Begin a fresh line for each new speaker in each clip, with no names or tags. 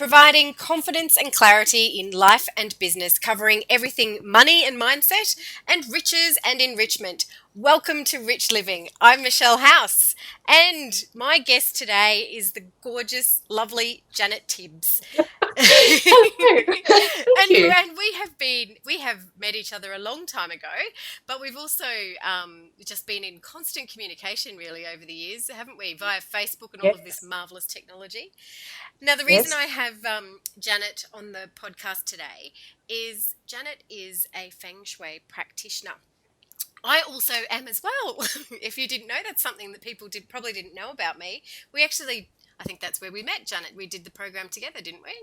providing confidence and clarity in life and business, covering everything money and mindset, and riches and enrichment. Welcome to Rich Living. I'm Michelle House, and my guest today is the gorgeous, lovely Jannette Tibbs.
Thank you.
And we have met each other a long time ago, but we've also just been in constant communication really over the years, haven't we, via Facebook and all of this
Yes,
marvelous technology. Now, the reason
yes.
I have Jannette on the podcast today is Jannette is a Feng Shui practitioner. I also am as well. If you didn't know, that's something that people probably didn't know about me. I think that's where we met, Jannette. We did the program together, didn't we?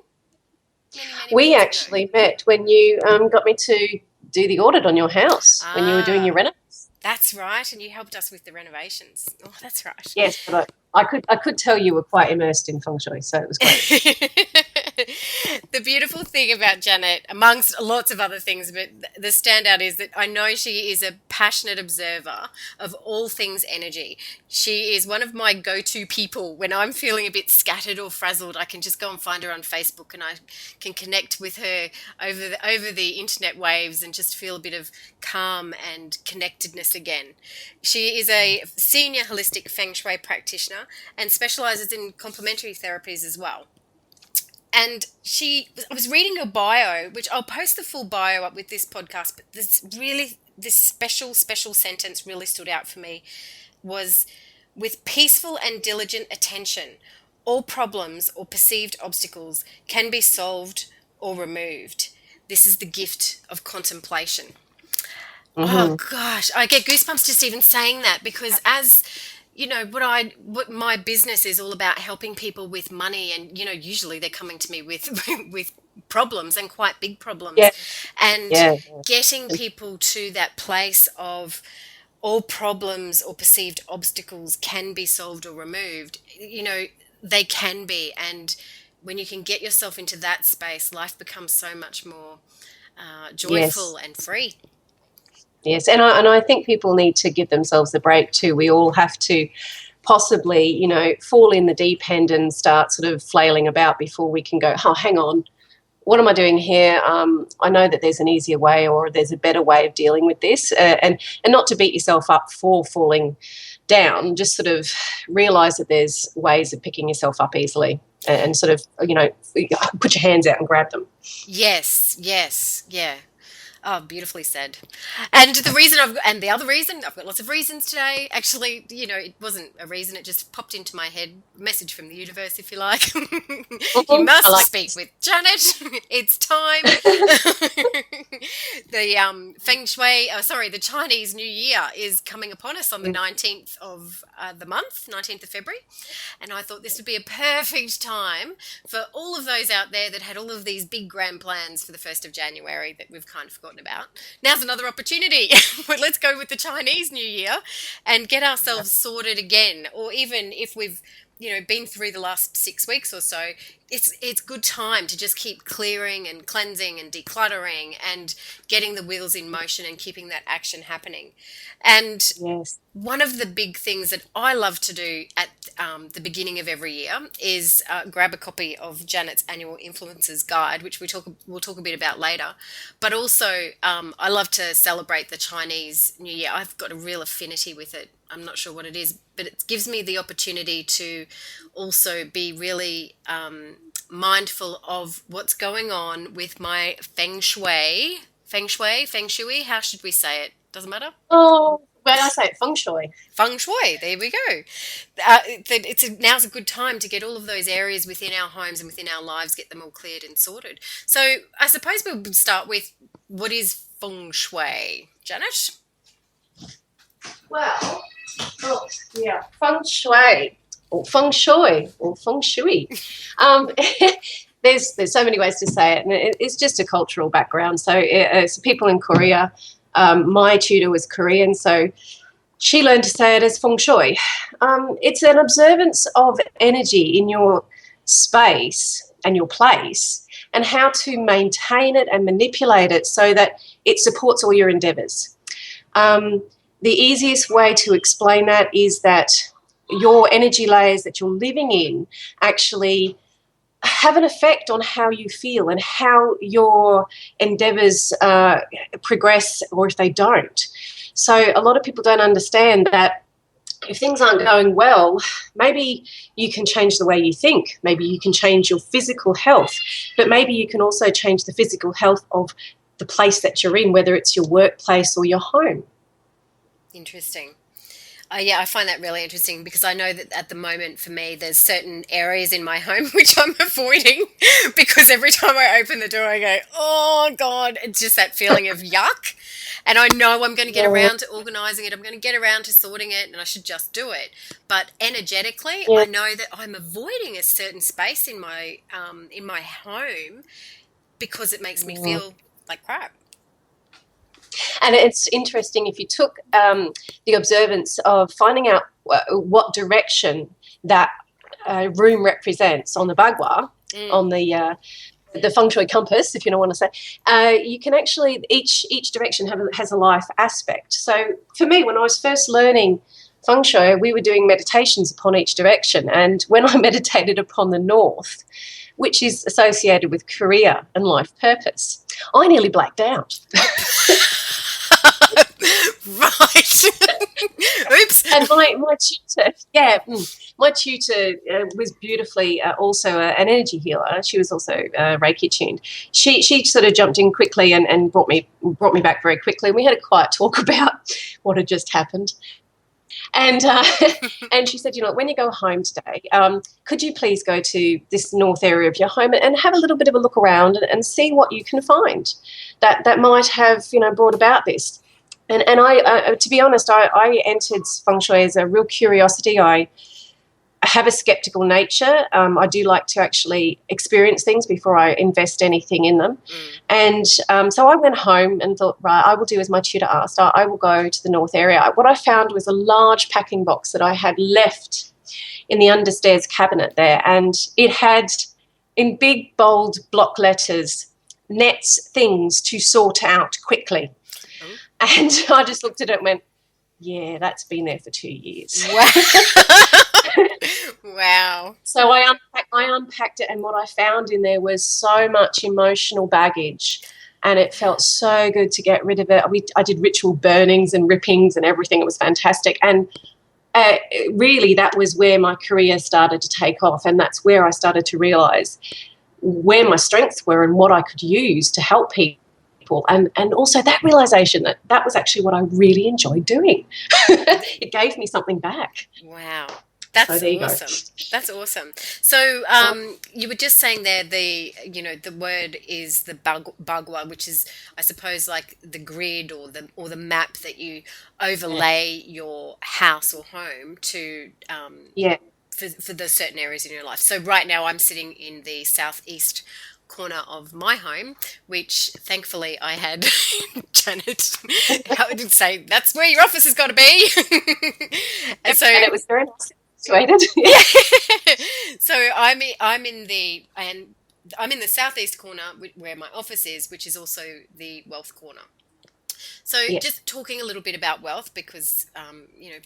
Many, many
We
moons ago.
actually met when you got me to do the audit on your house when you were doing your
Ah,
renovations.
that's right. And you helped us with the renovations. Oh, that's right.
Yes, but I could tell you were quite immersed in feng shui, so it was great.
The beautiful thing about Jannette, amongst lots of other things, but the standout is that I know she is a passionate observer of all things energy. She is one of my go-to people when I'm feeling a bit scattered or frazzled. I can just go and find her on Facebook, and I can connect with her over the internet waves and just feel a bit of calm and connectedness again. She is a senior holistic feng shui practitioner and specializes in complementary therapies as well. And I was reading her bio, which I'll post the full bio up with this podcast, but this special sentence really stood out for me was, with peaceful and diligent attention, all problems or perceived obstacles can be solved or removed. This is the gift of contemplation. Oh
Hmm.
gosh, I get goosebumps just even saying that, because as you know, what my business is all about, helping people with money, and usually they're coming to me with with problems, and quite big problems,
Yeah,
and
yeah,
getting people to that place of all problems or perceived obstacles can be solved or removed. They can be, and when you can get yourself into that space, life becomes so much more
yes,
joyful and free.
yes. And I think people need to give themselves a break too. We all have to possibly, fall in the deep end and start sort of flailing about before we can go, oh, hang on, what am I doing here? I know that there's an easier way or there's a better way of dealing with this, and not to beat yourself up for falling down. Just sort of realize that there's ways of picking yourself up easily, and sort of put your hands out and grab them.
Yes, yes, yeah. Oh, beautifully said. And the other reason, I've got lots of reasons today. Actually, it wasn't a reason, it just popped into my head. Message from the universe, if you like. You
I
must
like
speak with Jannette. It's time. The the Chinese New Year is coming upon us on the 19th of the month, 19th of February. And I thought this would be a perfect time for all of those out there that had all of these big grand plans for the 1st of January that we've kind of forgotten about. Now's another opportunity. But let's go with the Chinese New Year and get
yeah.
ourselves sorted again. Or even if we've been through the last 6 weeks or so, it's good time to just keep clearing and cleansing and decluttering and getting the wheels in motion and keeping that action happening. And
Yes.
one of the big things that I love to do at the beginning of every year is grab a copy of Jannette's annual Influencers Guide, which we'll talk a bit about later. But also, I love to celebrate the Chinese New Year. I've got a real affinity with it. I'm not sure what it is, but it gives me the opportunity to also be really mindful of what's going on with my feng shui. How should we say it? Doesn't matter.
Oh, when I say it, feng shui.
Feng Shui, there we go. Now's a good time to get all of those areas within our homes and within our lives, get them all cleared and sorted. So I suppose we'll start with, what is Feng Shui, Jannette?
Well, oh, yeah, feng shui or feng shui. Um, there's so many ways to say it, and it's just a cultural background. So it's people in Korea. My tutor was Korean, so she learned to say it as feng shui. It's an observance of energy in your space and your place, and how to maintain it and manipulate it so that it supports all your endeavours. Um, the easiest way to explain that is that your energy layers that you're living in actually have an effect on how you feel and how your endeavours progress, or if they don't. So a lot of people don't understand that if things aren't going well, maybe you can change the way you think. Maybe you can change your physical health, but maybe you can also change the physical health of the place that you're in, whether it's your workplace or your home.
Interesting. Yeah, I find that really interesting because I know that at the moment for me, there's certain areas in my home which I'm avoiding because every time I open the door, I go, oh God, it's just that feeling of yuck. And I know I'm going to get around to organising it. I'm going to get around to sorting it, and I should just do it. But energetically, I know that I'm avoiding a certain space in my home because it makes me feel like crap.
And it's interesting if you took the observance of finding out what direction that room represents on the bagua, on the Feng Shui compass, if you don't want to say, you can actually, each direction has a life aspect. So for me, when I was first learning Feng Shui, we were doing meditations upon each direction. And when I meditated upon the north, which is associated with career and life purpose, I nearly blacked out.
Right. Oops.
And my tutor was beautifully also an energy healer. She was also Reiki tuned. She sort of jumped in quickly and brought me back very quickly. And we had a quiet talk about what had just happened. And and she said, when you go home today, could you please go to this north area of your home and have a little bit of a look around and see what you can find that might have, brought about this. And I, to be honest, I entered Feng Shui as a real curiosity. I have a skeptical nature. I do like to actually experience things before I invest anything in them. And so I went home and thought, right, I will do as my tutor asked. I will go to the north area. What I found was a large packing box that I had left in the understairs cabinet there, and it had, in big, bold block letters, Nette's things to sort out quickly. And I just looked at it and went, yeah, that's been there for 2 years.
Wow. Wow.
So I unpacked it, and what I found in there was so much emotional baggage, and it felt so good to get rid of it. I did ritual burnings and rippings and everything. It was fantastic. And really that was where my career started to take off, and that's where I started to realise where my strengths were and what I could use to help people. And also that realisation that was actually what I really enjoyed doing. It gave me something back.
Wow. That's awesome. That's awesome. So you were just saying there the word is the bagua, which is, I suppose, like the grid or the map that you overlay your house or home to for the certain areas in your life. So right now I'm sitting in the southeast corner of my home, which thankfully I had Jannette I would say that's where your office has got to be. and
it was very nice situated.
So I'm in the southeast corner where my office is, which is also the wealth corner. So just talking a little bit about wealth, because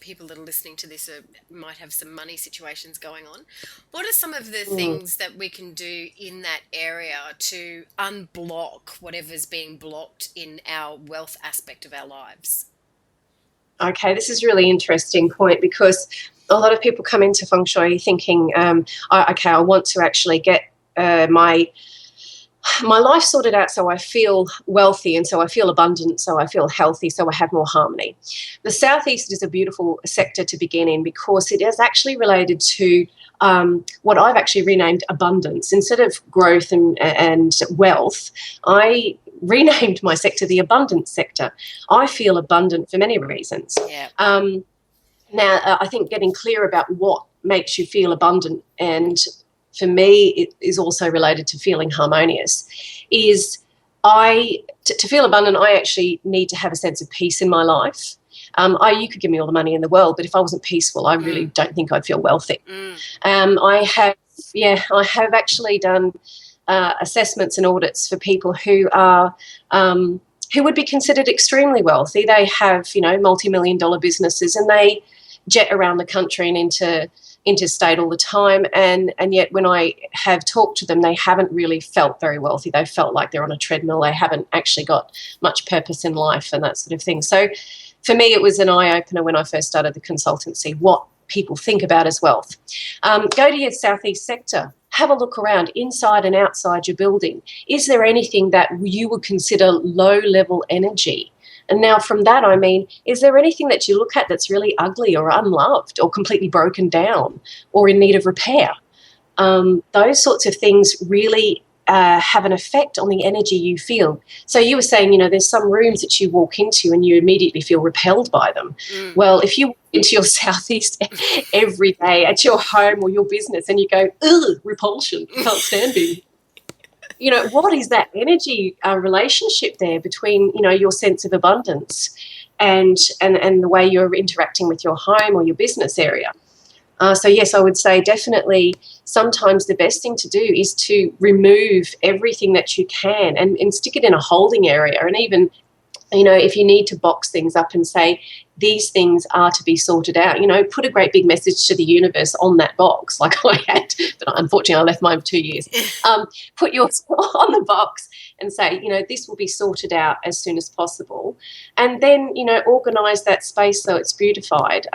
people that are listening to this might have some money situations going on. What are some of the things that we can do in that area to unblock whatever's being blocked in our wealth aspect of our lives?
Okay, this is a really interesting point, because a lot of people come into Feng Shui thinking, I want to actually get my life sorted out so I feel wealthy and so I feel abundant, so I feel healthy, so I have more harmony. The Southeast is a beautiful sector to begin in, because it is actually related to what I've actually renamed abundance. Instead of growth and wealth, I renamed my sector the abundance sector. I feel abundant for many reasons.
Yeah.
Now, I think getting clear about what makes you feel abundant, and for me it is also related to feeling harmonious, is to feel abundant, I actually need to have a sense of peace in my life. You could give me all the money in the world, but if I wasn't peaceful, I really don't think I'd feel wealthy. I have actually done assessments and audits for people who are who would be considered extremely wealthy. They have multi-million-dollar businesses, and they jet around the country and interstate all the time, and yet when I have talked to them, they haven't really felt very wealthy. They felt like they're on a treadmill. They haven't actually got much purpose in life and that sort of thing. So for me, it was an eye-opener when I first started the consultancy, what people think about as wealth. Go to your southeast sector. Have a look around inside and outside your building. Is there anything that you would consider low-level energy? And now from that, I mean, is there anything that you look at that's really ugly or unloved or completely broken down or in need of repair? Those sorts of things really have an effect on the energy you feel. So you were saying, there's some rooms that you walk into and you immediately feel repelled by them. Well, if you walk into your southeast every day at your home or your business and you go, ugh, repulsion, can't stand it. What is that energy relationship there between, your sense of abundance and the way you're interacting with your home or your business area? So, yes, I would say definitely sometimes the best thing to do is to remove everything that you can and stick it in a holding area. And even, if you need to box things up and say, these things are to be sorted out, put a great big message to the universe on that box, like I had, but unfortunately I left mine for 2 years. Put yours on the box and say, this will be sorted out as soon as possible. And then, organise that space so it's beautified.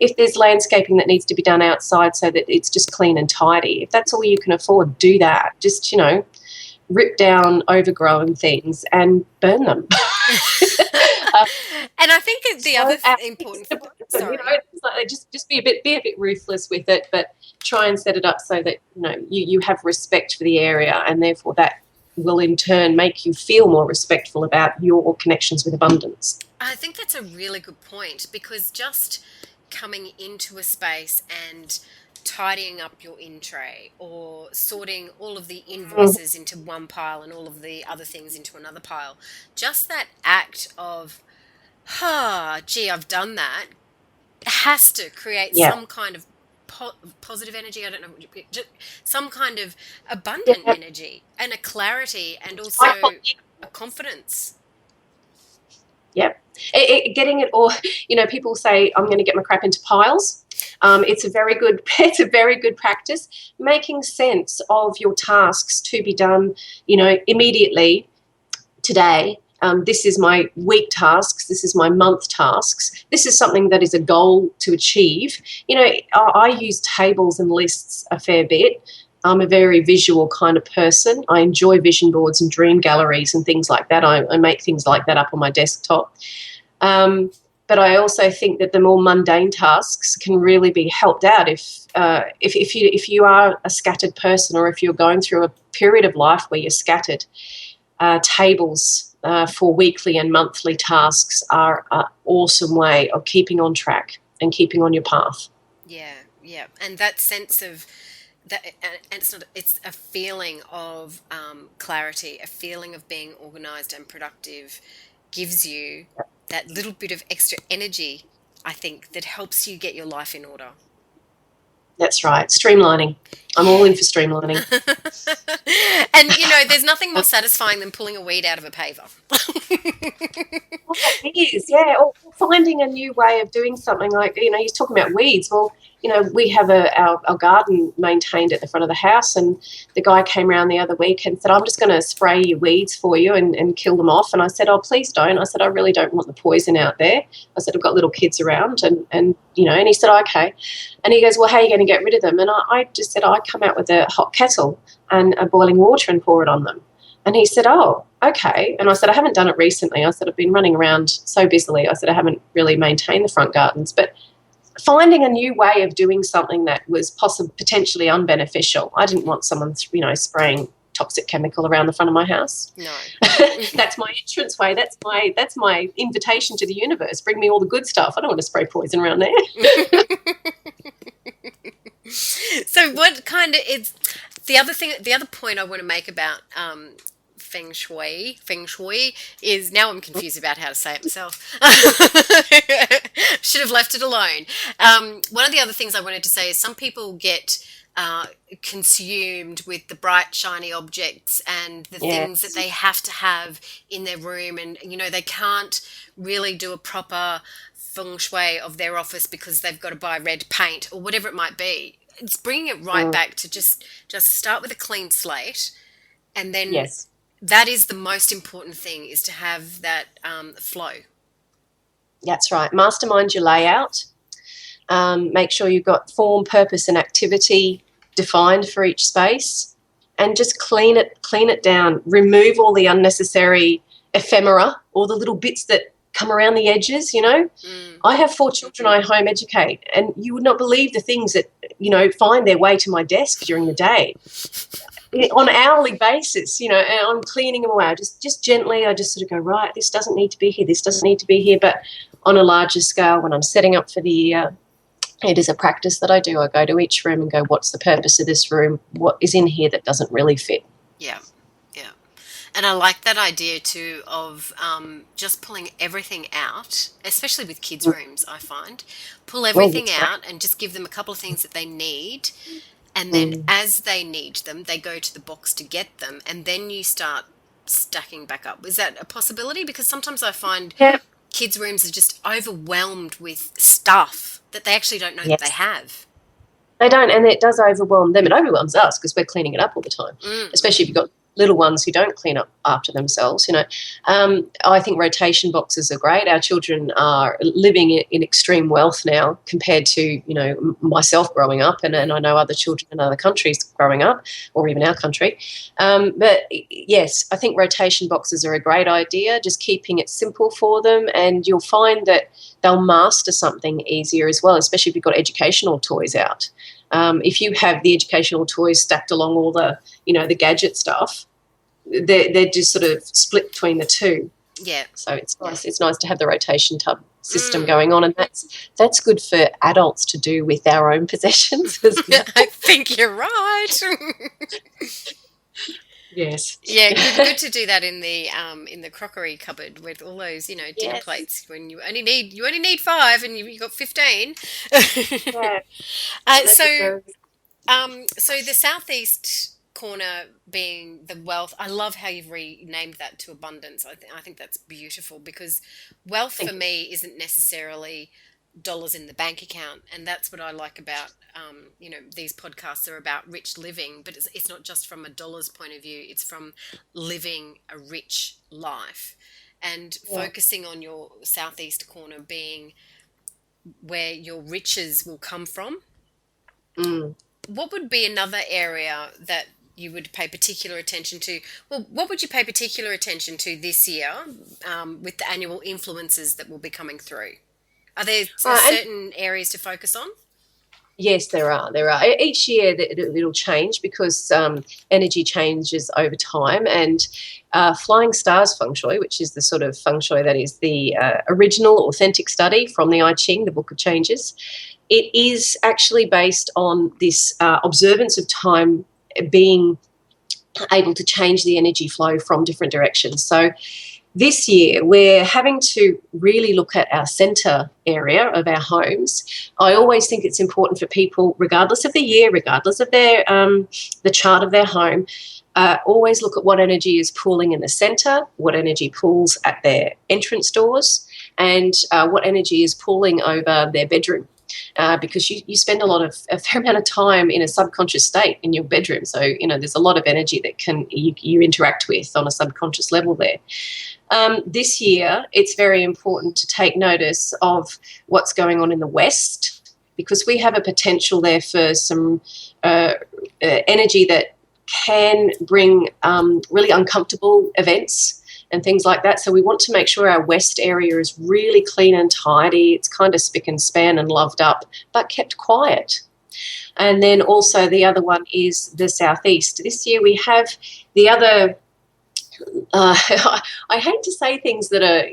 If there's landscaping that needs to be done outside so that it's just clean and tidy, if that's all you can afford, do that. Just, rip down overgrown things and burn them.
And I think the other important sorry.
Just be a bit ruthless with it, but try and set it up so that you have respect for the area, and therefore that will in turn make you feel more respectful about your connections with abundance.
I think that's a really good point, because just coming into a space and tidying up your in tray or sorting all of the invoices into one pile and all of the other things into another pile, just that act of, gee, I've done that, has to create some kind of positive energy. I don't know, just some kind of abundant energy and a clarity and also a confidence.
Yep. Getting it all, people say, I'm going to get my crap into piles. It's a very good practice. Making sense of your tasks to be done, immediately today. This is my week tasks. This is my month tasks. This is something that is a goal to achieve. I use tables and lists a fair bit. I'm a very visual kind of person. I enjoy vision boards and dream galleries and things like that. I make things like that up on my desktop. But I also think that the more mundane tasks can really be helped out if you are a scattered person, or if you're going through a period of life where you're scattered. Tables for weekly and monthly tasks are an awesome way of keeping on track and keeping on your path.
Yeah, and that sense of that, and it's a feeling of clarity, a feeling of being organised and productive, gives you that little bit of extra energy, I think, that helps you get your life in order.
That's right. Streamlining. I'm all in for streamlining.
And, there's nothing more satisfying than pulling a weed out of a paver.
It is, yeah. Or finding a new way of doing something, like, you're talking about weeds. Well, we have our garden maintained at the front of the house, and the guy came around the other week and said, I'm just going to spray your weeds for you and kill them off. And I said, oh, please don't. I said, I really don't want the poison out there. I said, I've got little kids around, and he said, okay. And he goes, well, how are you going to get rid of them? And I just said, I'd come out with a hot kettle and a boiling water and pour it on them. And he said, oh, okay. And I said, I haven't done it recently. I said, I've been running around so busily. I said, I haven't really maintained the front gardens. But finding a new way of doing something that was potentially unbeneficial. I didn't want someone, spraying toxic chemical around the front of my house.
No.
That's my entrance way. That's my invitation to the universe. Bring me all the good stuff. I don't want to spray poison around there.
So what kind of is the other point I want to make about Feng Shui is, now I'm confused about how to say it myself. Should have left it alone. One of the other things I wanted to say is some people get consumed with the bright, shiny objects and the things that they have to have in their room, and they can't really do a proper feng shui of their office because they've got to buy red paint or whatever it might be. It's bringing it right back to just start with a clean slate, and then
Yes.
that is the most important thing, is to have that flow.
That's right. Mastermind your layout. Make sure you've got form, purpose, and activity defined for each space, and just clean it down. Remove all the unnecessary ephemera, all the little bits that come around the edges, I have 4 children I home educate, and you would not believe the things that, find their way to my desk during the day on an hourly basis, and I'm cleaning them away. Just gently, I just sort of go, right, this doesn't need to be here, this doesn't need to be here. But on a larger scale, when I'm setting up for the year, it is a practice that I do. I go to each room and go, what's the purpose of this room? What is in here that doesn't really fit?
Yeah. And I like that idea too of just pulling everything out, especially with kids' rooms, I find. Pull everything out and just give them a couple of things that they need. And then as they need them, they go to the box to get them. And then you start stacking back up. Is that a possibility? Because sometimes I find kids' rooms are just overwhelmed with stuff that they actually don't know that they have.
They don't, and it does overwhelm them. It overwhelms us because we're cleaning it up all the time, especially if you've got little ones who don't clean up after themselves. I think rotation boxes are great. Our children are living in extreme wealth now compared to myself growing up, and I know other children in other countries growing up, or even our country. But yes, I think rotation boxes are a great idea, just keeping it simple for them, and you'll find that they'll master something easier as well, especially if you've got educational toys out. If you have the educational toys stacked along all the, the gadget stuff, they're just sort of split between the two.
Yeah.
So it's nice. It's nice to have the rotation tub system going on, and that's good for adults to do with our own possessions as well.
I think you're right.
Yes.
Yeah, good to do that in the crockery cupboard with all those, dinner plates. When you only need 5 and you got 15.
Yeah.
So the southeast corner being the wealth. I love how you've renamed that to abundance. I think that's beautiful, because wealth for me isn't necessarily dollars in the bank account, and that's what I like about these podcasts are about rich living, but it's not just from a dollars point of view, it's from living a rich life, and focusing on your southeast corner being where your riches will come from. What would be another area that you would pay particular attention to? Well, what would you pay particular attention to this year with the annual influences that will be coming through? Are there certain areas to focus on?
Yes, there are. Each year it'll change because energy changes over time. And Flying Stars Feng Shui, which is the sort of Feng Shui that is the original, authentic study from the I Ching, the Book of Changes, it is actually based on this observance of time being able to change the energy flow from different directions. So this year, we're having to really look at our centre area of our homes. I always think it's important for people, regardless of the year, regardless of their the chart of their home, always look at what energy is pulling in the centre, what energy pulls at their entrance doors, and what energy is pulling over their bedroom. Because you spend a fair amount of time in a subconscious state in your bedroom. So, there's a lot of energy that you interact with on a subconscious level there. This year, it's very important to take notice of what's going on in the West, because we have a potential there for some energy that can bring really uncomfortable events and things like that. So we want to make sure our West area is really clean and tidy. It's kind of spick and span and loved up, but kept quiet. And then also the other one is the Southeast. This year we have the other I hate to say things that are,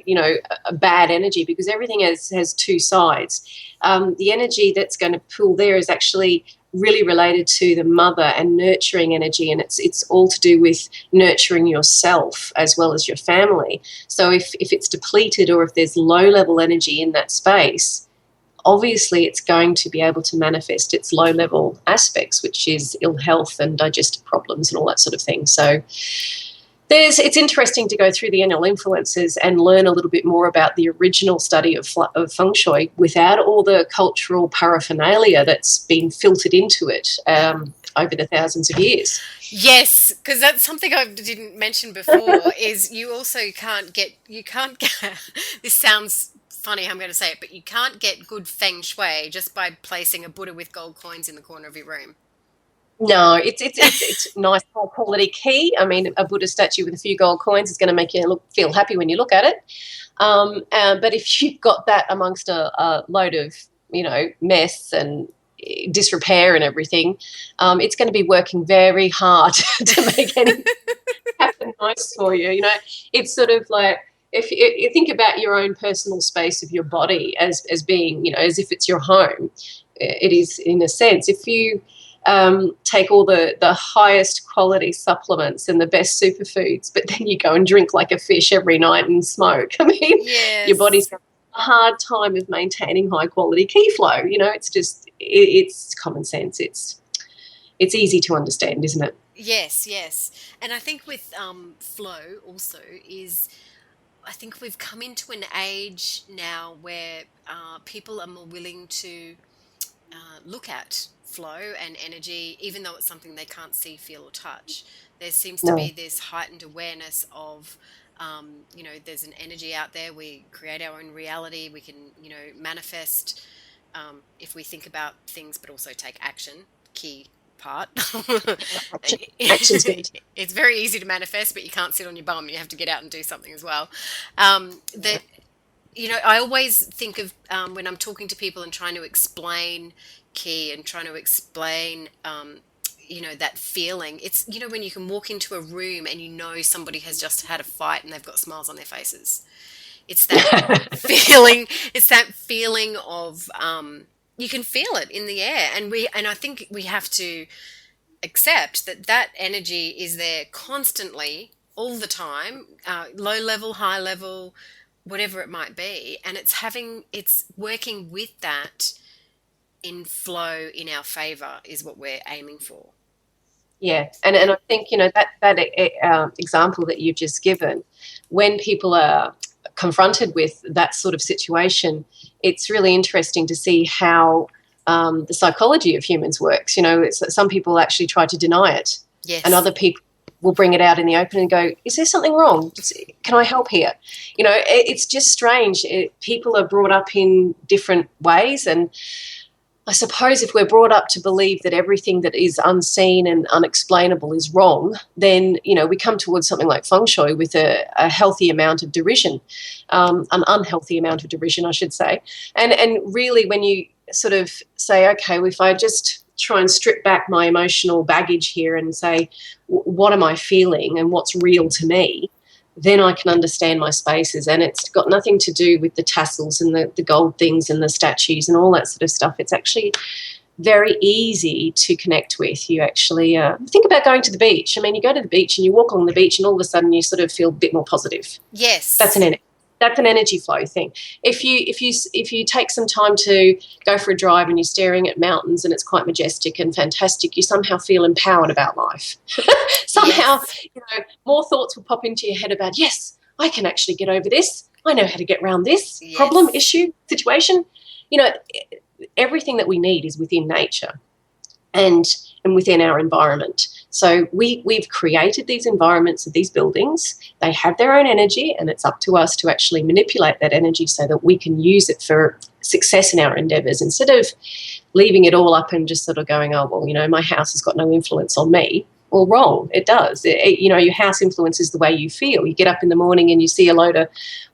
a bad energy, because everything has two sides. The energy that's going to pull there is actually really related to the mother and nurturing energy, and it's all to do with nurturing yourself as well as your family. So if it's depleted, or if there's low-level energy in that space, obviously it's going to be able to manifest its low-level aspects, which is ill health and digestive problems and all that sort of thing. So It's interesting to go through the annual influences and learn a little bit more about the original study of Feng Shui without all the cultural paraphernalia that's been filtered into it over the thousands of years.
Yes, because that's something I didn't mention before, is you also can't get, this sounds funny how I'm going to say it, but you can't get good Feng Shui just by placing a Buddha with gold coins in the corner of your room.
No, it's nice high quality key. I mean, a Buddha statue with a few gold coins is going to make you feel happy when you look at it. But if you've got that amongst a load of mess and disrepair and everything, it's going to be working very hard to make anything happen nice for you. It's sort of like, if you think about your own personal space of your body as being, as if it's your home, it is in a sense. If you take all the highest quality supplements and the best superfoods, but then you go and drink like a fish every night and smoke, I mean,
Yes.
your body's got a hard time of maintaining high quality key flow. It's just, it's common sense. It's easy to understand, isn't it?
Yes, yes. And I think with flow also is, I think we've come into an age now where people are more willing to look at flow and energy, even though it's something they can't see, feel, or touch. There seems to be this heightened awareness of, there's an energy out there. We create our own reality. We can, manifest if we think about things, but also take action. Key part.
Action's good.
It's very easy to manifest, but you can't sit on your bum. You have to get out and do something as well. I always think of when I'm talking to people and trying to explain key and trying to explain, that feeling. It's, when you can walk into a room and somebody has just had a fight and they've got smiles on their faces. It's that feeling. It's that feeling of, you can feel it in the air. And I think we have to accept that energy is there constantly, all the time, low level, high level, whatever it might be, and it's working with that in flow in our favor is what we're aiming for.
Yeah, and I think that example that you've just given, when people are confronted with that sort of situation, it's really interesting to see how the psychology of humans works. Some people actually try to deny it,
yes,
and other people will bring it out in the open and go, is there something wrong? Can I help here? It's just strange. People are brought up in different ways, and I suppose if we're brought up to believe that everything that is unseen and unexplainable is wrong, then, we come towards something like Feng Shui with a healthy amount of derision, an unhealthy amount of derision, I should say. And really when you sort of say, okay, if I just try and strip back my emotional baggage here and say, what am I feeling and what's real to me, then I can understand my spaces. And it's got nothing to do with the tassels and the gold things and the statues and all that sort of stuff. It's actually very easy to connect with. You actually think about going to the beach. I mean, you go to the beach and you walk along the beach and all of a sudden you sort of feel a bit more positive.
Yes.
That's an energy flow thing. If you take some time to go for a drive and you're staring at mountains and it's quite majestic and fantastic, you somehow feel empowered about life. Somehow,
yes,
more thoughts will pop into your head about, yes, I can actually get over this. I know how to get around this
yes,
problem, issue, situation. Everything that we need is within nature and within our environment. So we've created these environments of these buildings. They have their own energy, and it's up to us to actually manipulate that energy so that we can use it for success in our endeavours, instead of leaving it all up and just sort of going, oh, well, my house has got no influence on me. Well, wrong. It does. Your house influences the way you feel. You get up in the morning and you see a load of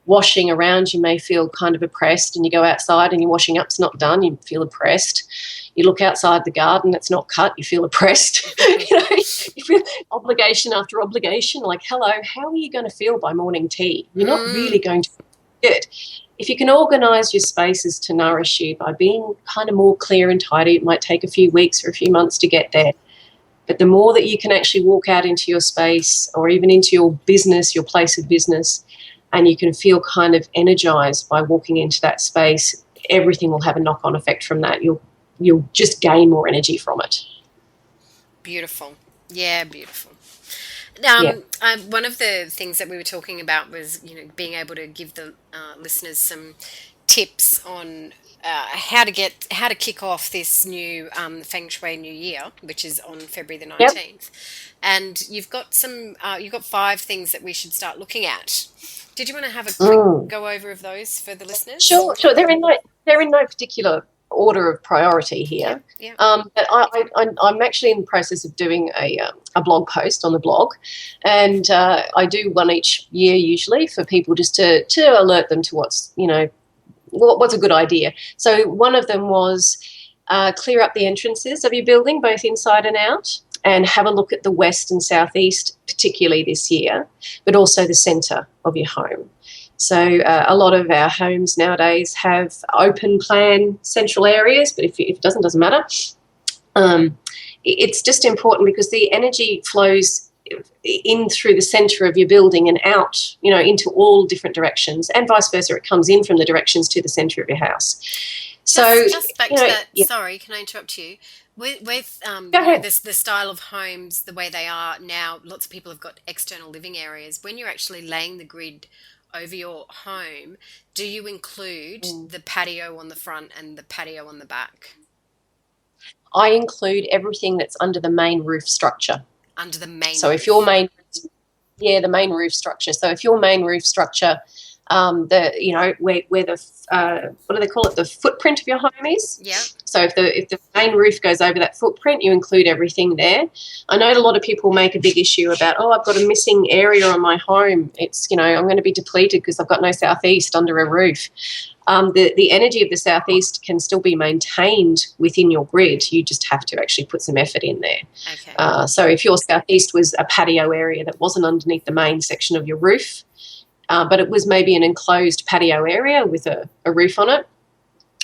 washing around, you may feel kind of oppressed, and you go outside and your washing up's not done, you feel oppressed. You look outside the garden, it's not cut, you feel oppressed. You feel obligation after obligation, like, hello, how are you going to feel by morning tea? You're not really going to feel good. If you can organise your spaces to nourish you by being kind of more clear and tidy, it might take a few weeks or a few months to get there. But the more that you can actually walk out into your space or even into your business, your place of business, and you can feel kind of energised by walking into that space, everything will have a knock-on effect from that. You'll just gain more energy from it.
Beautiful. Yeah, beautiful.
Yeah.
One of the things that we were talking about was, being able to give the listeners some tips on how to kick off this new Feng Shui New Year, which is on February the
Yep.
19th. And you've got 5 things that we should start looking at. Did you want to have a quick
Mm.
go over of those for the listeners?
Sure, sure. They're in no particular order of priority
Yep,
here.
yep.
But I'm actually in the process of doing a blog post on the blog, and I do one each year usually for people just to alert them to what's a good idea. So one of them was clear up the entrances of your building, both inside and out, and have a look at the west and southeast, particularly this year, but also the centre of your home. So a lot of our homes nowadays have open plan central areas, but if it doesn't matter. It's just important because the energy flows in through the centre of your building and out, into all different directions, and vice versa. It comes in from the directions to the centre of your house. So
Just back to that.
yeah.
Sorry, can I interrupt you? With
Go ahead.
the style of homes, the way they are now, lots of people have got external living areas. When you're actually laying the grid over your home, do you include the patio on the front and the patio on the back?
I include everything that's under the main roof structure.
Under the main
So if
roof.
the main roof structure. So if your main roof structure, where the what do they call it? The footprint of your home is.
Yeah.
So if the main roof goes over that footprint, you include everything there. I know a lot of people make a big issue about, I've got a missing area on my home. It's, I'm going to be depleted because I've got no southeast under a roof. The energy of the southeast can still be maintained within your grid. You just have to actually put some effort in there.
Okay.
So if your southeast was a patio area that wasn't underneath the main section of your roof, but it was maybe an enclosed patio area with a roof on it,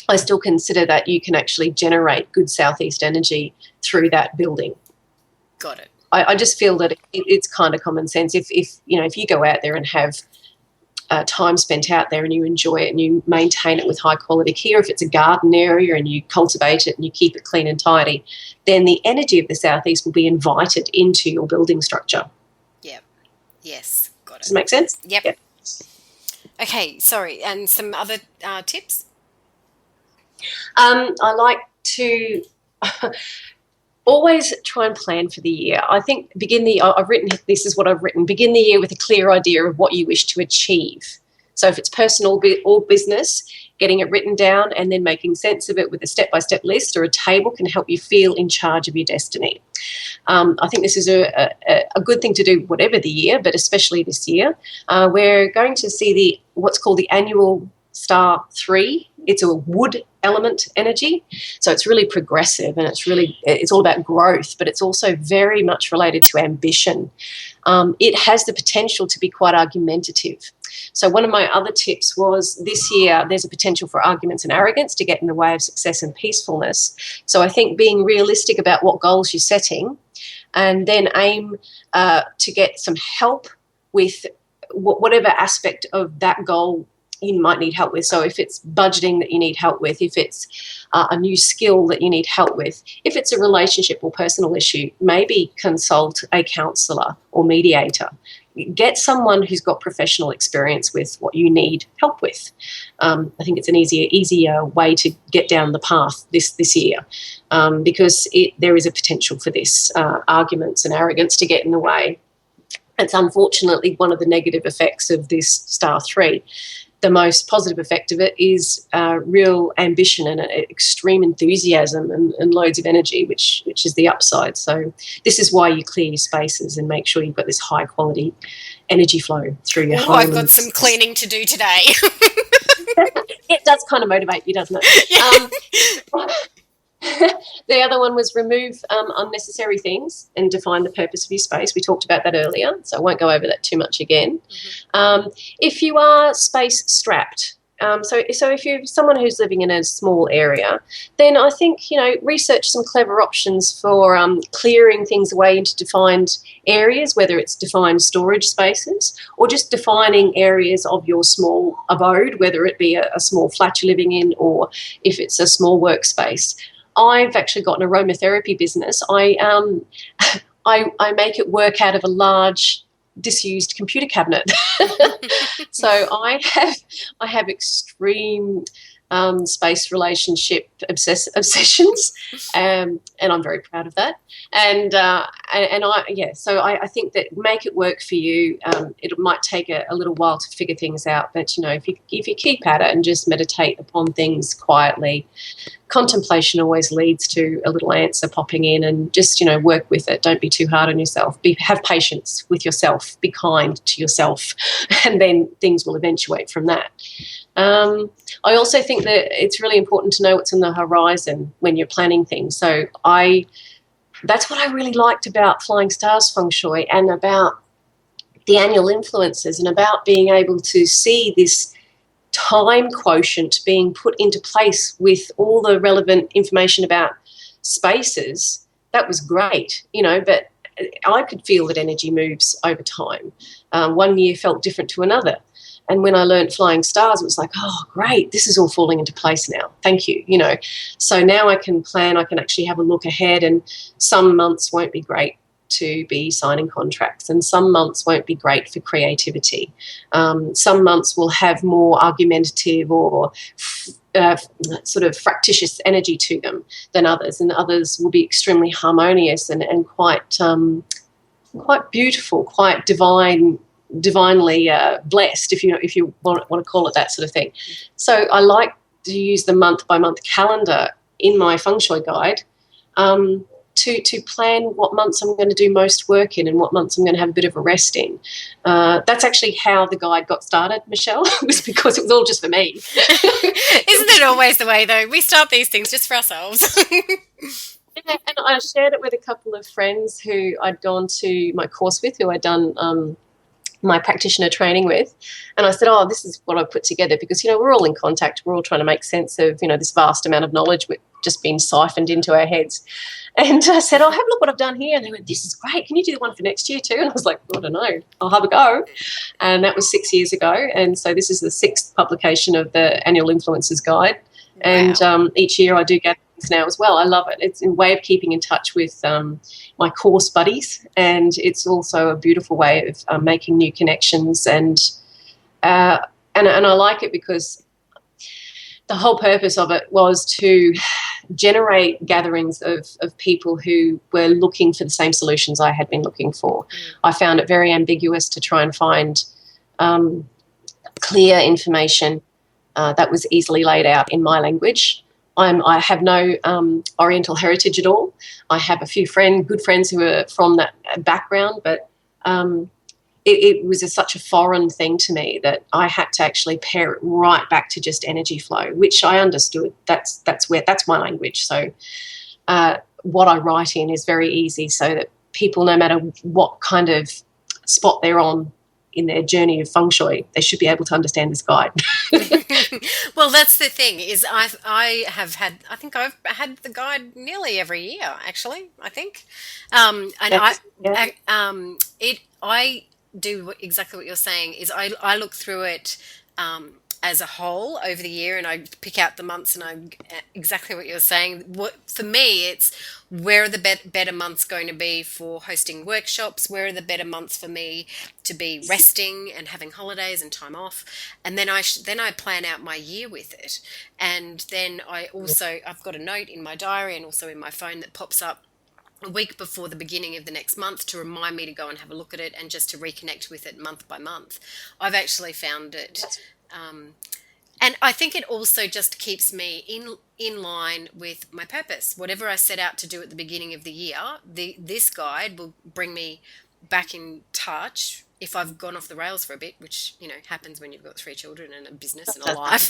I still consider that you can actually generate good southeast energy through that building.
Got it.
I just feel that it's kind of common sense. If you go out there and have time spent out there and you enjoy it and you maintain it with high quality care, if it's a garden area and you cultivate it and you keep it clean and tidy, then the energy of the southeast will be invited into your building structure.
Yep. Yes. Got it.
Does it make sense?
Yep. Okay. Sorry. And some other tips?
I like to always try and plan for the year. I think this is what I've written, begin the year with a clear idea of what you wish to achieve. So if it's personal or business, getting it written down and then making sense of it with a step-by-step list or a table can help you feel in charge of your destiny. I think this is a good thing to do whatever the year, but especially this year. We're going to see what's called the annual Star 3. It's a wood element energy, so it's really progressive and it's all about growth, but it's also very much related to ambition. It has the potential to be quite argumentative. So one of my other tips was this year there's a potential for arguments and arrogance to get in the way of success and peacefulness. So I think being realistic about what goals you're setting and then aim to get some help with whatever aspect of that goal you might need help with. So if it's budgeting that you need help with, if it's a new skill that you need help with, if it's a relationship or personal issue, maybe consult a counsellor or mediator. Get someone who's got professional experience with what you need help with. I think it's an easier way to get down the path this year because there is a potential for this arguments and arrogance to get in the way. It's unfortunately one of the negative effects of this Star 3. The most positive effect of it is real ambition and extreme enthusiasm and loads of energy, which is the upside. So this is why you clear your spaces and make sure you've got this high quality energy flow through your home.
I've got some cleaning to do today.
It does kind of motivate you, doesn't it? Yeah. The other one was remove unnecessary things and define the purpose of your space. We talked about that earlier, so I won't go over that too much again. Mm-hmm. If you are space strapped, so if you're someone who's living in a small area, then I think, research some clever options for clearing things away into defined areas, whether it's defined storage spaces or just defining areas of your small abode, whether it be a small flat you're living in or if it's a small workspace. I've actually got an aromatherapy business. I make it work out of a large disused computer cabinet. So I have extreme space relationship obsessions, and I'm very proud of that. And so I think that make it work for you. It might take a little while to figure things out, but if you keep at it and just meditate upon things quietly, contemplation always leads to a little answer popping in, and just work with it. Don't be too hard on yourself. Have patience with yourself. Be kind to yourself, and then things will eventuate from that. I also think that it's really important to know what's on the horizon when you're planning things. So that's what I really liked about Flying Stars Feng Shui, and about the annual influences, and about being able to see this time quotient being put into place with all the relevant information about spaces. That was great, but I could feel that energy moves over time. One year felt different to another. And when I learned Flying Stars, it was like, oh, great, this is all falling into place now. Thank you, So now I can plan, I can actually have a look ahead, and some months won't be great to be signing contracts, and some months won't be great for creativity. Some months will have more argumentative or sort of fractious energy to them than others, and others will be extremely harmonious and quite beautiful, quite divinely blessed, if you want to call it that sort of thing. So I like to use the month by month calendar in my Feng Shui guide, to plan what months I'm going to do most work in, and what months I'm going to have a bit of a rest in. That's actually how the guide got started, Michelle. It was because it was all just for me.
Isn't it always the way, though? We start these things just for ourselves.
Yeah, and I shared it with a couple of friends who I'd gone to my course with, who I'd done my practitioner training with, and I said, oh, this is what I put together, because we're all in contact, we're all trying to make sense of this vast amount of knowledge which just been siphoned into our heads. And I said, oh, have a look what I've done here. And they went, this is great, can you do the one for next year too? And I was like, I don't know, I'll have a go. And that was 6 years ago, and so this is the 6th publication of the Annual Influencers Guide. Wow. And each year I do gatherings now as well. I love it. It's a way of keeping in touch with my course buddies, and it's also a beautiful way of making new connections, and I like it because the whole purpose of it was to generate gatherings of people who were looking for the same solutions I had been looking for. I found it very ambiguous to try and find clear information that was easily laid out in my language. I have no Oriental heritage at all. I have a few good friends who are from that background, but it was such a foreign thing to me that I had to actually pair it right back to just energy flow, which I understood. That's my language. So what I write in is very easy, so that people, no matter what kind of spot they're on in their journey of Feng Shui, they should be able to understand this guide.
Well, that's the thing, is I've had the guide nearly every year, actually, I think. And I do exactly what you're saying, is I look through it as a whole over the year, and I pick out the months, and exactly what you're saying. For me, it's where are the better months going to be for hosting workshops, where are the better months for me to be resting and having holidays and time off, and then I plan out my year with it. And then I've got a note in my diary and also in my phone that pops up a week before the beginning of the next month to remind me to go and have a look at it, and just to reconnect with it month by month. I've actually found it, and I think it also just keeps me in line with my purpose. Whatever I set out to do at the beginning of the year, this guide will bring me back in touch if I've gone off the rails for a bit, which happens when you've got 3 children and a business and a life.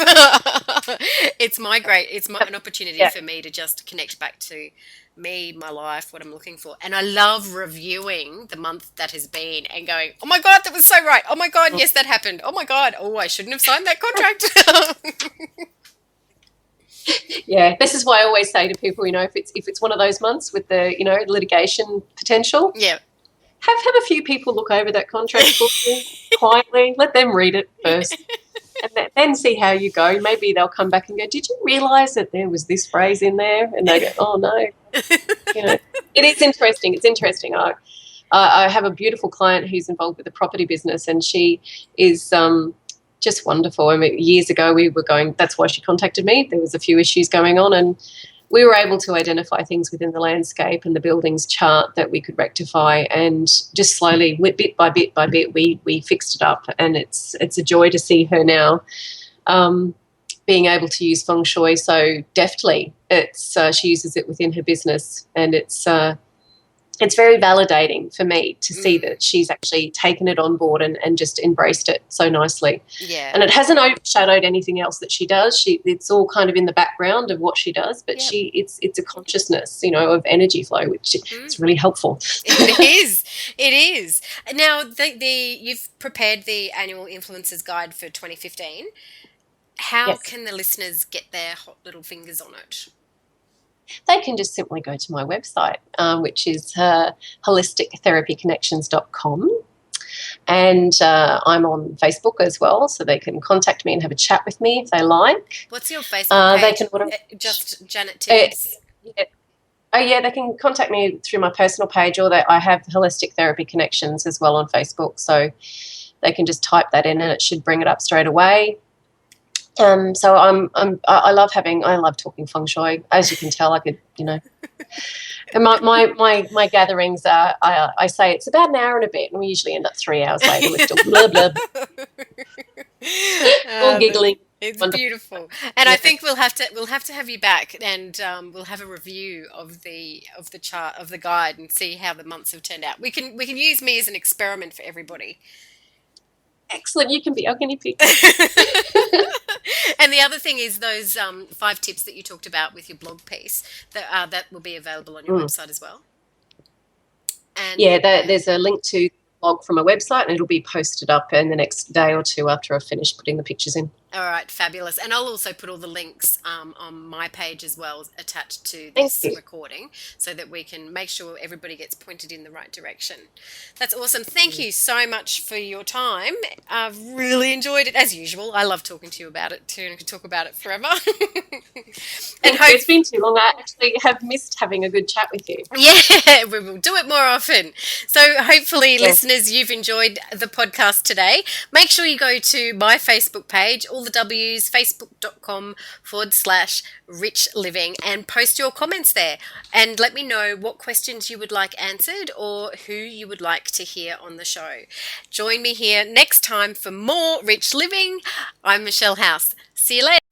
It's an opportunity for me to just connect back to me, my life, what I'm looking for. And I love reviewing the month that has been and going, oh my God, that was so right. Oh my God, yes, that happened. Oh my God, I shouldn't have signed that contract.
Yeah, this is why I always say to people, if it's one of those months with the litigation potential,
yeah,
have a few people look over that contract book quietly, let them read it first, and then see how you go. Maybe they'll come back and go, did you realise that there was this phrase in there? And they go, oh no. It is interesting. It's interesting. I have a beautiful client who's involved with the property business, and she is just wonderful. I mean, years ago we were going. That's why she contacted me. There was a few issues going on, and we were able to identify things within the landscape and the buildings chart that we could rectify, and just slowly, bit by bit by bit, we fixed it up. And it's a joy to see her now. Being able to use Feng Shui so deftly. She uses it within her business, and it's very validating for me to see that she's actually taken it on board and just embraced it so nicely.
Yeah.
And it hasn't overshadowed anything else that she does. It's all kind of in the background of what she does, but it's a consciousness, of energy flow, which is really helpful.
It is. It is. Now, you've prepared the annual Influencers Guide for 2015. How can the listeners get their hot little fingers on it?
They can just simply go to my website, which is holistictherapyconnections.com. And I'm on Facebook as well, so they can contact me and have a chat with me if they like.
What's your Facebook page?
They can
just Jannette Tibbs?
Oh, yeah, they can contact me through my personal page, or I have Holistic Therapy Connections as well on Facebook, so they can just type that in and it should bring it up straight away. So I love talking Feng Shui. As you can tell, I could, and my gatherings are, I say it's about an hour and a bit, and we usually end up 3 hours later. We're still blah, blah, all giggling.
It's wonderful. Beautiful, and I think we'll have to have you back, and we'll have a review of the chart of the guide and see how the months have turned out. We can use me as an experiment for everybody.
Excellent. You can be our guinea pig.
And the other thing is those 5 tips that you talked about with your blog piece that will be available on your website as well. And
there's a link to the blog from a website, and it'll be posted up in the next day or two after I've finished putting the pictures in.
All right, fabulous. And I'll also put all the links on my page as well attached to this recording, so that we can make sure everybody gets pointed in the right direction. That's awesome. Thank you so much for your time. I've really enjoyed it, as usual. I love talking to you about it too, and I could talk about it forever.
And it's been too long. I actually have missed having a good chat with you.
Yeah, we will do it more often. So hopefully, listeners, you've enjoyed the podcast today. Make sure you go to my Facebook page, all the W's, facebook.com/rich living, and post your comments there, and let me know what questions you would like answered or who you would like to hear on the show. Join me here next time for more Rich Living. I'm Michelle House. See you later.